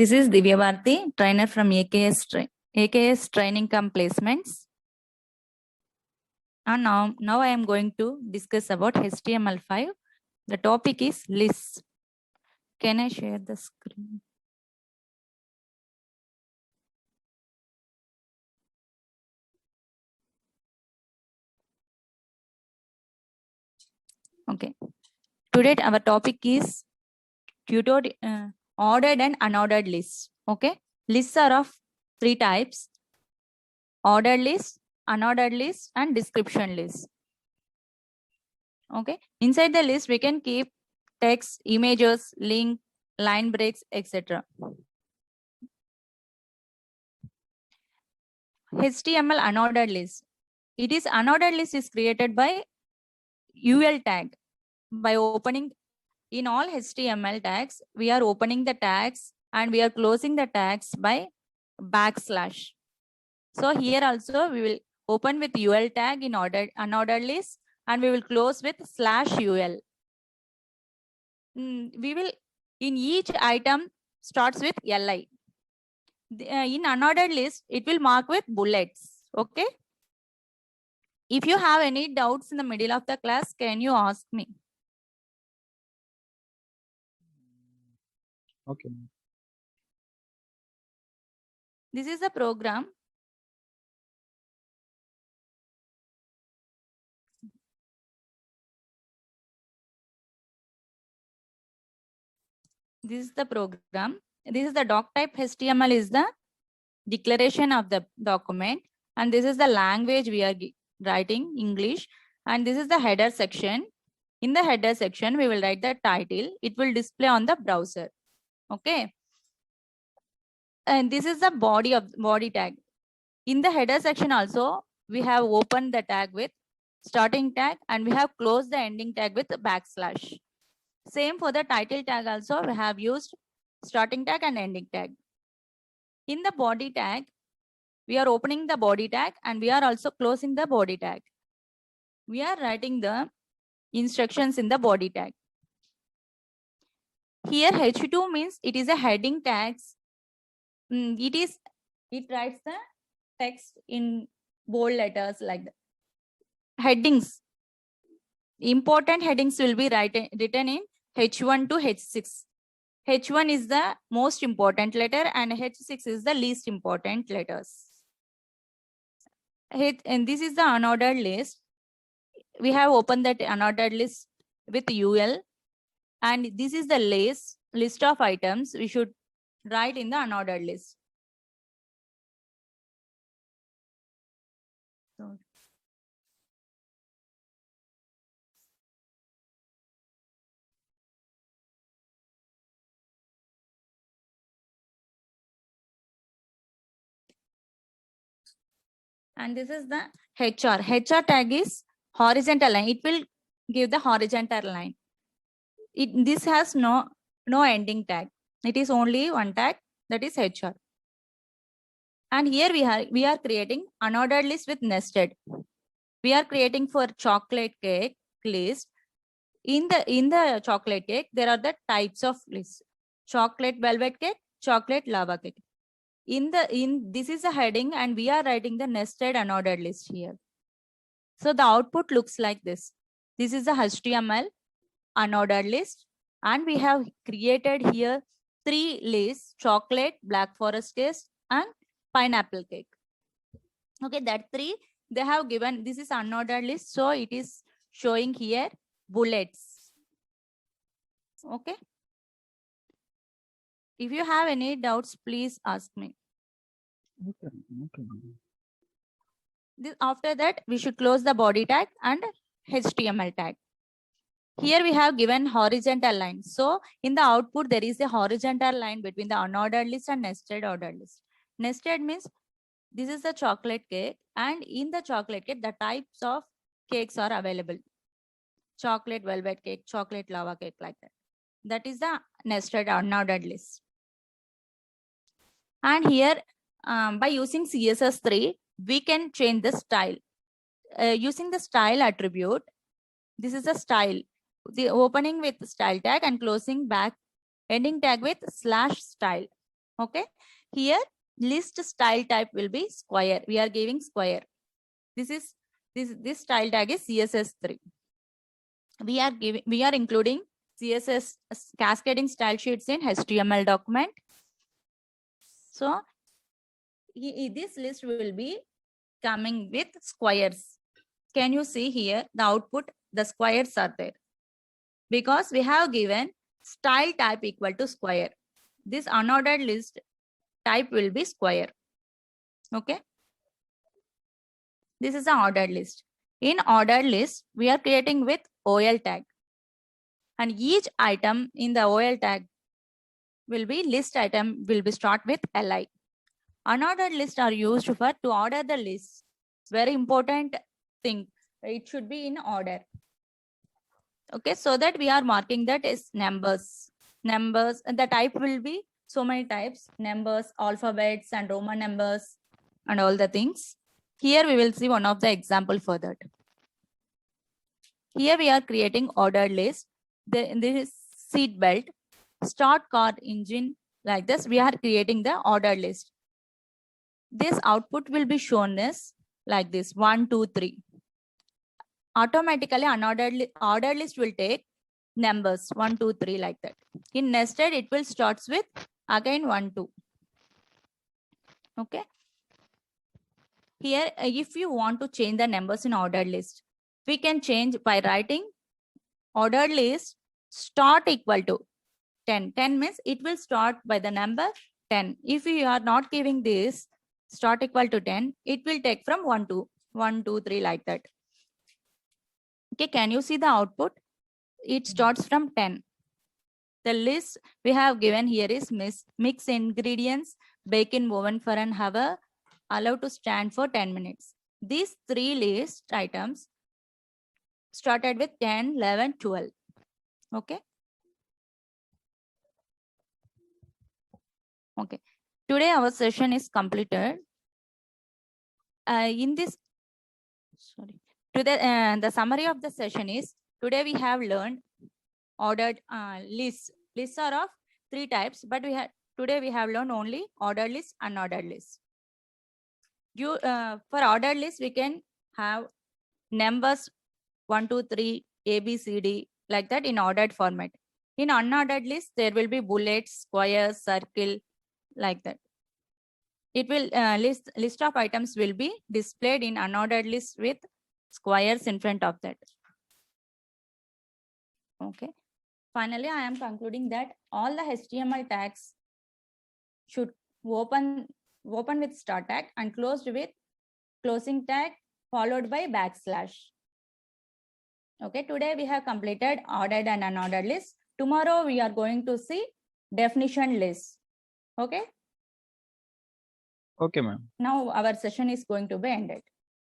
This is Divya Bharti, trainer from AKS Training Cum Placements. And now I am going to discuss about HTML5. The topic is lists. Can I share the screen? Okay. Today our topic is ordered and unordered lists. Okay. Lists are of three types: ordered list, unordered list, and description list. Okay. Inside the list, we can keep text, images, link, line breaks, etc. HTML unordered list. It is unordered list is created by UL tag. By opening in all HTML tags, we are opening the tags and we are closing the tags by backslash. So here also we will open with UL tag in unordered list and we will close with /UL. We will in each item starts with LI. In unordered list, it will mark with bullets. Okay. If you have any doubts in the middle of the class, can you ask me? Okay. This is the program. This is the program. This is the doc type. HTML is the declaration of the document. And this is the language we are writing, English. And this is the header section. In the header section, we will write the title. It will display on the browser. Okay. And this is the body tag. In the header section also, we have opened the tag with starting tag and we have closed the ending tag with backslash. Same for the title tag also, we have used starting tag and ending tag. In the body tag, we are opening the body tag and we are also closing the body tag. We are writing the instructions in the body tag. Here H2 means it is a heading tags. It writes the text in bold letters like that. Headings. Important headings will be written in H1 to H6. H1 is the most important letter and H6 is the least important letters. And this is the unordered list. We have opened that unordered list with UL. And this is the list of items we should write in the unordered list. And this is the HR. HR tag is horizontal line. It will give the horizontal line. This has no ending tag. It is only one tag, that is HR. And here we are creating unordered list with nested. We are creating for chocolate cake list. In the chocolate cake, there are the types of lists: chocolate velvet cake, chocolate lava cake. This is a heading and we are writing the nested unordered list here. So the output looks like this. This is the HTML unordered list and we have created here 3 lists: chocolate, black forest cake and pineapple cake. Okay, that 3 they have given. This is unordered list, so it is showing here bullets. Okay. If you have any doubts, please ask me. Okay. After that, we should close the body tag and HTML tag. Here we have given horizontal line. So in the output, there is a horizontal line between the unordered list and nested ordered list. Nested means this is the chocolate cake and in the chocolate cake, the types of cakes are available. Chocolate velvet cake, chocolate lava cake, like that. That is the nested unordered list. And here by using CSS3, we can change the style. Using the style attribute, this is a style. The opening with style tag and closing back ending tag with /style. Okay. Here list style type will be square. We are giving square. This style tag is CSS3. We are including CSS cascading style sheets in HTML document. So this list will be coming with squares. Can you see here the output? The squares are there because we have given style type equal to square. This unordered list type will be square. Okay. This is an ordered list. In ordered list, we are creating with OL tag. And each item in the OL tag will be list item will be start with LI. Unordered lists are used for to order the list. Very important thing. It should be in order. Okay, so that we are marking that as numbers. Numbers, and the type will be so many types, numbers, alphabets, and Roman numbers, and all the things. Here we will see one of the example for that. Here we are creating ordered list. This is seat belt, start car engine, like this. We are creating the ordered list. This output will be shown as like this 1, 2, 3. Automatically ordered list will take numbers 1, 2, 3 like that. In nested, it will starts with again 1, 2. Okay. Here, if you want to change the numbers in ordered list, we can change by writing ordered list start equal to 10. 10 means it will start by the number 10. If you are not giving this start equal to 10, it will take from 1, 2, 1, 2, 3 like that. Okay, can you see the output? It starts from 10. The list we have given here is mix ingredients, bake in oven for an hour, allowed to stand for 10 minutes. These 3 list items started with 10, 11, 12. Okay. Okay. Today our session is completed. In this, sorry. Today, the summary of the session is, today we have learned ordered lists. Lists are of 3 types, but today we have learned only ordered list, unordered list. For ordered list, we can have numbers 1, 2, 3, A, B, C, D, like that in ordered format. In unordered list, there will be bullets, squares, circle, like that. It will list of items will be displayed in unordered list with squares in front of that. Okay. Finally, I am concluding that all the HTML tags should open with start tag and closed with closing tag followed by backslash. Okay, today we have completed ordered and unordered list. Tomorrow we are going to see definition list. Okay. Okay, ma'am. Now our session is going to be ended.